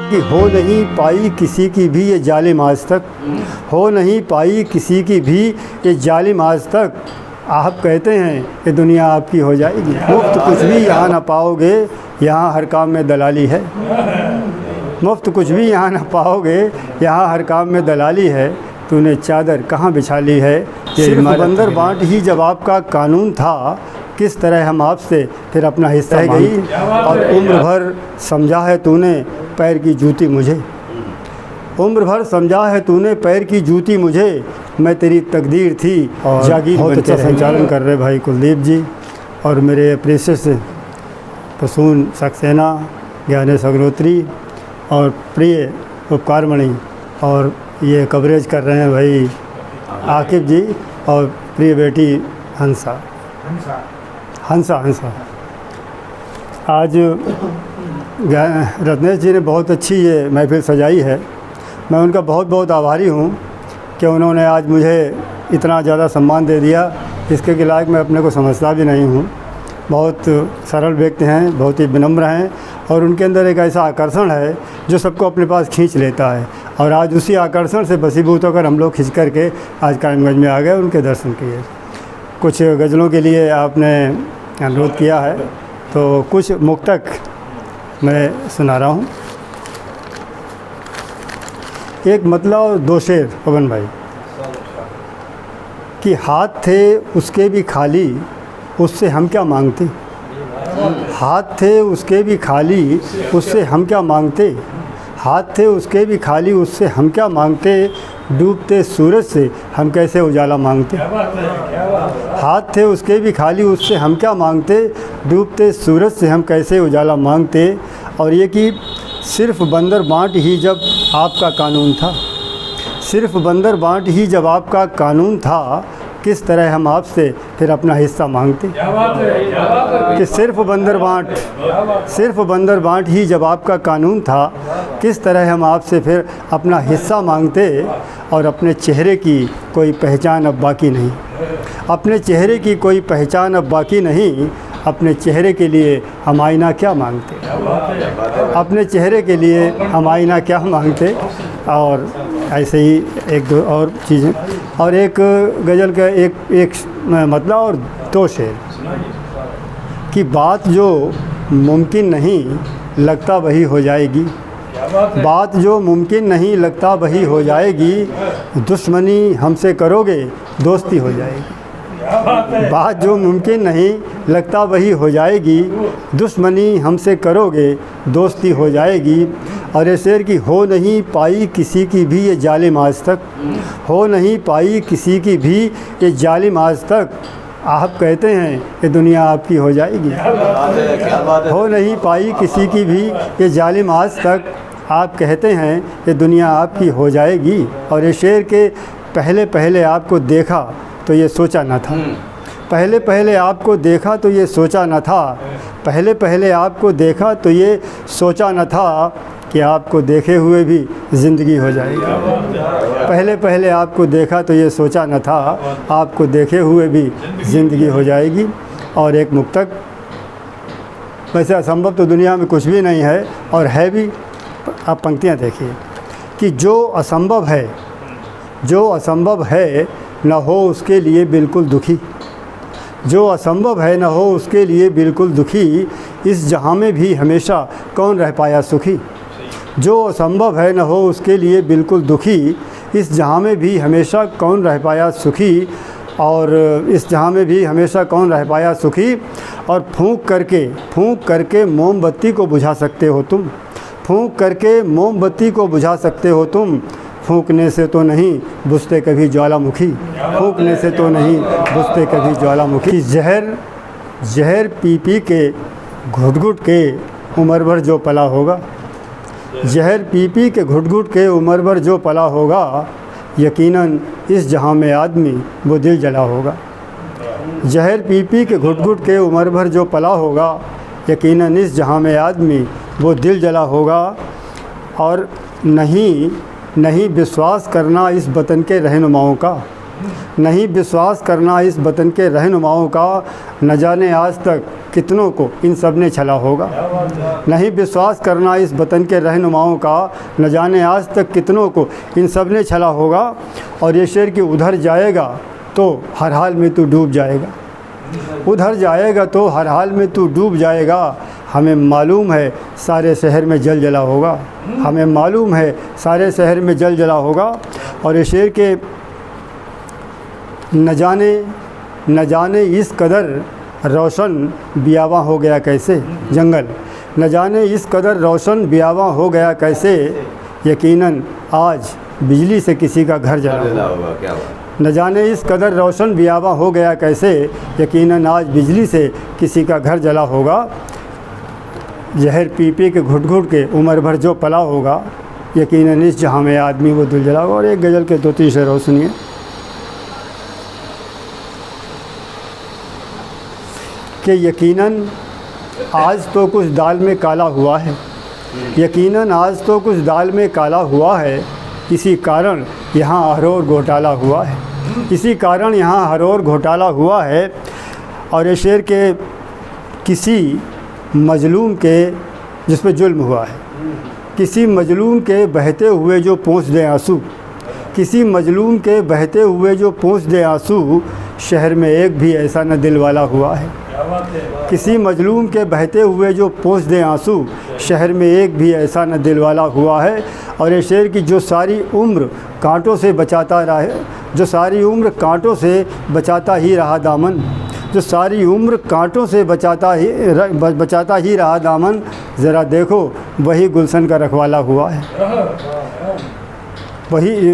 कि हो नहीं पाई किसी की भी ये जालिम आज तक, हो नहीं पाई किसी की भी ये जालिम आज तक। आप कहते हैं कि दुनिया आपकी हो जाएगी, मुफ्त कुछ भी यहाँ ना पाओगे, यहाँ हर काम में दलाली है। मुफ्त कुछ भी यहाँ ना पाओगे, यहाँ हर काम में दलाली है। तूने चादर कहाँ बिछा ली है, सिर्फ बंदर बांट ही जब आपका कानून था, किस तरह हम आपसे फिर अपना हिस्सा गई। और उम्र भर समझा है तूने पैर की जूती मुझे, उम्र भर समझा है तूने पैर की जूती मुझे। मैं तेरी तकदीर थी और जागीर बहुत अच्छा संचालन कर रहे भाई कुलदीप जी, और मेरे प्रेसेस प्रसून सक्सेना, ज्ञानेश अग्निहोत्री और प्रिय उपकारमणि, और ये कवरेज कर रहे हैं भाई आकिब जी और प्रिय बेटी हंसा। आज रत्नेश जी ने बहुत अच्छी ये महफिल सजाई है। मैं उनका बहुत बहुत आभारी हूँ कि उन्होंने आज मुझे इतना ज़्यादा सम्मान दे दिया। इसके के लायक मैं अपने को समझता भी नहीं हूँ। बहुत सरल व्यक्ति हैं, बहुत ही विनम्र हैं, और उनके अंदर एक ऐसा आकर्षण है जो सबको अपने पास खींच लेता है। और आज उसी आकर्षण से बसीभूत होकर हम लोग खिंच कर के आज कायमगंज में आ गए, उनके दर्शन किए। कुछ गज़लों के लिए आपने अनुरोध किया है, तो कुछ मुक्तक मैं सुना रहा हूँ। एक मतला और दो शेर पवन भाई। कि हाथ थे उसके भी खाली, उससे हम क्या मांगते। हाथ थे उसके भी खाली, उससे हम क्या मांगते। हाथ थे उसके भी खाली, उससे हम क्या मांगते। डूबते सूरज से हम कैसे उजाला मांगते। हाथ थे उसके भी खाली, उससे हम क्या मांगते। डूबते सूरज से हम कैसे उजाला मांगते। और ये कि सिर्फ बंदर बांट ही जब आपका कानून था, सिर्फ बंदर बांट ही जब आपका कानून था, किस तरह हम आपसे फिर अपना हिस्सा मांगते। कि सिर्फ बंदर बांट ही जब आपका कानून था, किस तरह हम आपसे फिर अपना हिस्सा मांगते। और अपने चेहरे की कोई पहचान अब बाकी नहीं, अपने चेहरे की कोई पहचान अब बाकी नहीं। अपने चेहरे के लिए हम आईना क्या मांगते, अपने चेहरे के लिए हम आईना क्या मांगते। और ऐसे ही एक दो और चीज़ें, और एक गज़ल का एक मतलब और दो शेर। कि बात जो मुमकिन नहीं लगता वही हो जाएगी, बात जो मुमकिन नहीं लगता वही हो जाएगी। दुश्मनी हमसे करोगे दोस्ती हो जाएगी। बात जो मुमकिन नहीं लगता वही हो जाएगी। दुश्मनी हमसे करोगे दोस्ती हो जाएगी। और ये शेर की हो नहीं पाई किसी की भी ये जालिम आज तक, हो नहीं पाई किसी की भी ये जालिम आज तक। आप कहते हैं कि दुनिया आपकी हो जाएगी। हो नहीं पाई किसी की भी ये जालिम आज तक। आप कहते हैं कि दुनिया आपकी हो जाएगी। और ये शेर के पहले पहले आपको देखा तो ये सोचा न था, पहले पहले आपको देखा तो ये सोचा न था। पहले पहले आपको देखा तो ये सोचा न था कि आपको देखे हुए भी ज़िंदगी हो जाएगी। पहले पहले आपको देखा तो ये सोचा न था, आपको देखे हुए भी ज़िंदगी हो जाएगी। और एक मुक्तक, वैसे असंभव तो दुनिया में कुछ भी नहीं है, और है भी। आप पंक्तियाँ देखिए कि जो असंभव है न हो उसके लिए बिल्कुल दुखी। जो असंभव है न हो उसके लिए बिल्कुल दुखी। इस जहाँ में भी हमेशा कौन रह पाया सुखी। जो असंभव है न हो उसके लिए बिल्कुल दुखी। इस जहाँ में भी हमेशा कौन रह पाया सुखी। और इस जहाँ में भी हमेशा कौन रह पाया सुखी। और फूंक करके मोमबत्ती को बुझा सकते हो तुम। फूंक करके मोमबत्ती को बुझा सकते हो तुम। फूंकने से तो नहीं बुझते कभी ज्वालामुखी। फूंकने से तो नहीं बुझते कभी ज्वालामुखी। जहर पी पी के घुट घुट के उम्र भर जो पला होगा। जहर पी पी के घुट घुट के उम्र भर जो पला होगा। यकीनन इस जहाँ में आदमी वो दिल जला होगा। जहर पी पी के घुट घुट के उम्र भर जो पला होगा। यकीनन इस जहाँ में आदमी वो दिल जला होगा। और नहीं विश्वास करना इस वतन के रहनुमाओं का। नहीं विश्वास करना इस वतन के रहनुमाओं का। न जाने आज तक कितनों को इन सब ने छला होगा। नहीं विश्वास करना इस वतन के रहनुमाओं का, न जाने आज तक कितनों को इन सब ने छला होगा। और ये शेर कि उधर जाएगा तो हर हाल में तू डूब जाएगा, उधर जाएगा तो हर हाल में तू डूब जाएगा। हमें मालूम है सारे शहर में जल जला होगा, हमें मालूम है सारे शहर में जल जला होगा। और ये शेर के न जाने इस कदर रोशन बियावा हो गया कैसे जंगल, न जाने इस कदर रोशन बियावा हो गया कैसे। यकीनन आज बिजली से किसी का घर जला होगा, क्या न जाने इस कदर रोशन बियावा हो गया कैसे। यकीनन आज बिजली से किसी का घर जला होगा। जहर पी पी के घुट घुट के उम्र भर जो पला होगा, यकीनन इस जहाँ में आदमी वो दिल जला होगा। और एक गज़ल के 2-3 शेर और सुनिए कि यकीनन आज तो कुछ दाल में काला हुआ है, यकीनन आज तो कुछ दाल में काला हुआ है। इसी कारण यहाँ हर ओर घोटाला हुआ है, इसी कारण यहाँ हर ओर घोटाला हुआ है। और ये शेर के किसी मजलूम के जिस पे जुल्म हुआ है, किसी मजलूम के बहते हुए जो पोंछ दे आंसू, किसी मजलूम के बहते हुए जो पोंछ दे आंसू। शहर में एक भी ऐसा न दिल वाला हुआ है, किसी मजलूम के बहते हुए जो पोंछ दे आंसू। शहर में एक भी ऐसा न दिल वाला हुआ है। और ये शेर की जो सारी उम्र कांटों से बचाता रहा है, जो सारी उम्र कांटों से बचाता ही रहा दामन, जो सारी उम्र कांटों से बचाता ही रहा दामन। ज़रा देखो वही गुलशन का रखवाला हुआ है, वही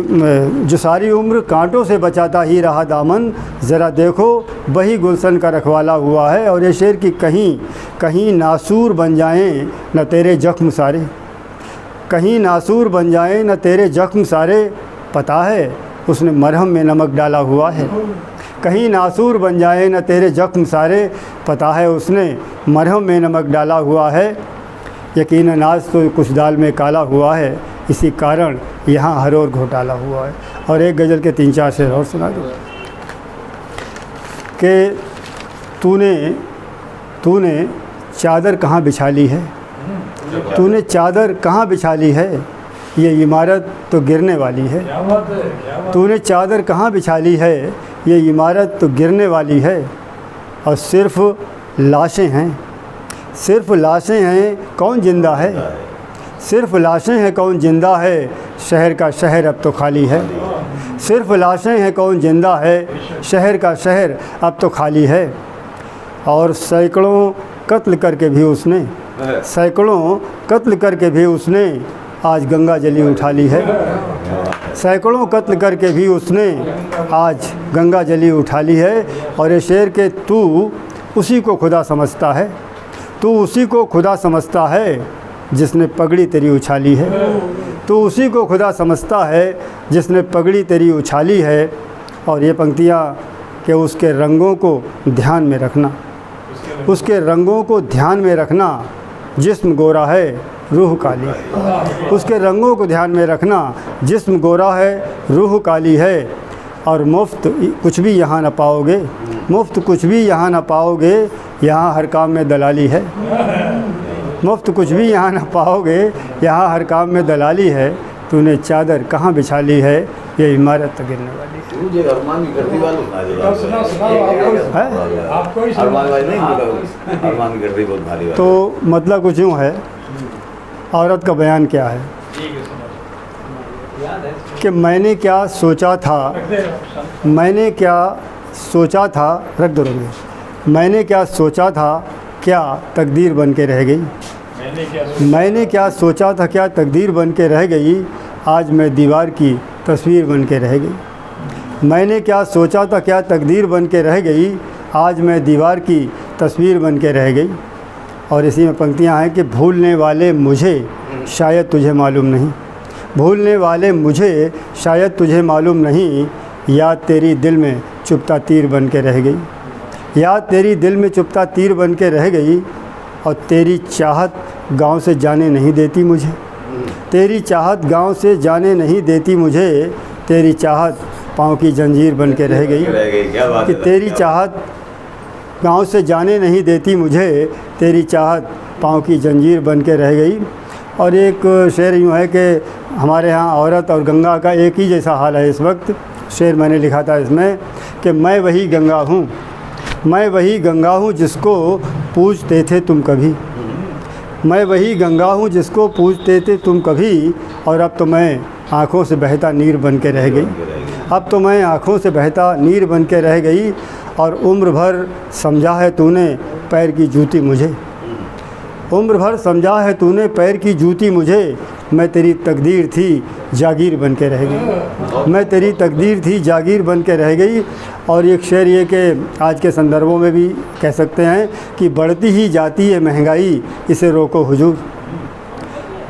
जो सारी उम्र कांटों से बचाता ही रहा दामन। ज़रा देखो वही गुलशन का रखवाला हुआ है। और ये शेर की कहीं नासूर बन जाएं न तेरे ज़ख्म सारे, कहीं नासूर बन जाएं न तेरे ज़ख्म सारे। पता है उसने मरहम में नमक डाला हुआ है, कहीं नासूर बन जाए न तेरे ज़ख्म सारे। पता है उसने मरहम में नमक डाला हुआ है। यकीनन आज तो कुछ दाल में काला हुआ है, इसी कारण यहाँ हर ओर घोटाला हुआ है। और एक गज़ल के 3-4 शेर और सुना दो कि तूने चादर कहाँ बिछा ली है, तूने चादर कहाँ बिछा ली है। ये इमारत तो गिरने वाली है, तूने चादर कहाँ बिछा ली है। ये इमारत तो गिरने वाली है। और सिर्फ़ लाशें हैं, सिर्फ़ लाशें हैं, कौन जिंदा है, सिर्फ़ लाशें हैं कौन जिंदा है। शहर का शहर अब तो खाली है, सिर्फ़ लाशें हैं कौन जिंदा है। शहर का शहर अब तो खाली है। और सैकड़ों कत्ल करके भी उसने आज गंगा जली उठा ली है, सैकड़ों कत्ल करके भी उसने आज गंगा जली उठा ली है। और ये शेर के तू उसी को खुदा समझता है, तू उसी को खुदा समझता है जिसने पगड़ी तेरी उछाली है, तू उसी को खुदा समझता है जिसने पगड़ी तेरी उछाली है। और ये पंक्तियाँ कि उसके रंगों को ध्यान में रखना, उसके रंगों को ध्यान में रखना। जिस्म गोरा है रूह काली है, उसके रंगों को ध्यान में रखना। जिस्म गोरा है रूह काली है। और मुफ्त कुछ भी यहाँ ना पाओगे, मुफ्त कुछ भी यहाँ ना पाओगे। यहाँ हर काम में दलाली है, मुफ्त कुछ भी यहाँ ना पाओगे। यहाँ हर काम में दलाली है। तूने चादर कहाँ बिछा ली है, ये इमारत तो गिरने वाली है। तो मतलब कुछ यूँ है, औरत का बयान क्या है कि मैंने क्या सोचा था, मैंने क्या सोचा था, रख दो रंगे, मैंने क्या सोचा था क्या तकदीर बन के रह गई, मैंने क्या सोचा था क्या तकदीर बन के रह गई। आज मैं दीवार की तस्वीर बन के रह गई, मैंने क्या सोचा था क्या तकदीर बन के रह गई। आज मैं दीवार की तस्वीर बन के रह गई। और इसी में पंक्तियाँ हैं कि भूलने वाले मुझे शायद तुझे मालूम नहीं, भूलने वाले मुझे शायद तुझे मालूम नहीं। याद तेरी दिल में चुभता तीर बन के रह गई, याद तेरी दिल में चुभता तीर बन के रह गई। और तेरी चाहत गांव से जाने नहीं देती मुझे, तेरी चाहत गांव से जाने नहीं देती मुझे। तेरी चाहत पाँव की जंजीर बन के रह गई कि तेरी चाहत गांव से जाने नहीं देती मुझे, तेरी चाहत पाँव की जंजीर बन के रह गई। और एक शेर यूँ है कि हमारे यहाँ औरत और गंगा का एक ही जैसा हाल है इस वक्त। शेर मैंने लिखा था इसमें कि मैं वही गंगा हूँ, मैं वही गंगा हूँ जिसको पूजते थे तुम कभी, मैं वही गंगा हूँ जिसको पूजते थे तुम कभी, और अब तो मैं आँखों से बहता नीर बन के रह गई। अब तो मैं आँखों से बहता नीर बन के रह गई, और उम्र भर समझा है तूने पैर की जूती मुझे, उम्र भर समझा है तूने पैर की जूती मुझे, मैं तेरी तकदीर थी जागीर बन के रह गई, मैं तेरी तकदीर थी जागीर बन के रह गई। और एक शेर ये कि आज के संदर्भों में भी कह सकते हैं कि बढ़ती ही जाती है महंगाई, इसे रोको हुजूर,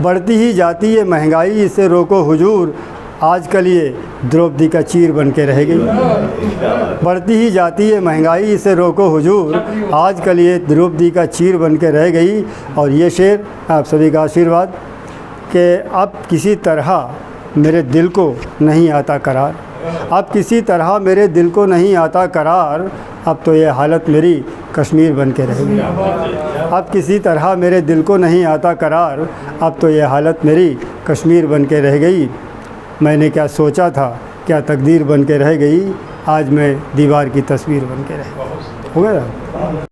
बढ़ती ही जाती है महंगाई, इसे रोको हुजूर, आजकल ये द्रौपदी का चीर बन के रह गई। बढ़ती ही जाती है महंगाई, इसे रोको हुजूर, आजकल ये द्रौपदी का चीर बन के रह गई। और ये शेर आप सभी का आशीर्वाद कि अब किसी तरह मेरे दिल को नहीं आता करार, अब किसी तरह मेरे दिल को नहीं आता करार, अब तो ये हालत मेरी कश्मीर बन के रह गई। अब किसी तरह मेरे दिल को नहीं आता करार, अब तो ये हालत मेरी कश्मीर बन के रह गई। मैंने क्या सोचा था, क्या तकदीर बन के रह गई, आज मैं दीवार की तस्वीर बन के रह गई। हो गया।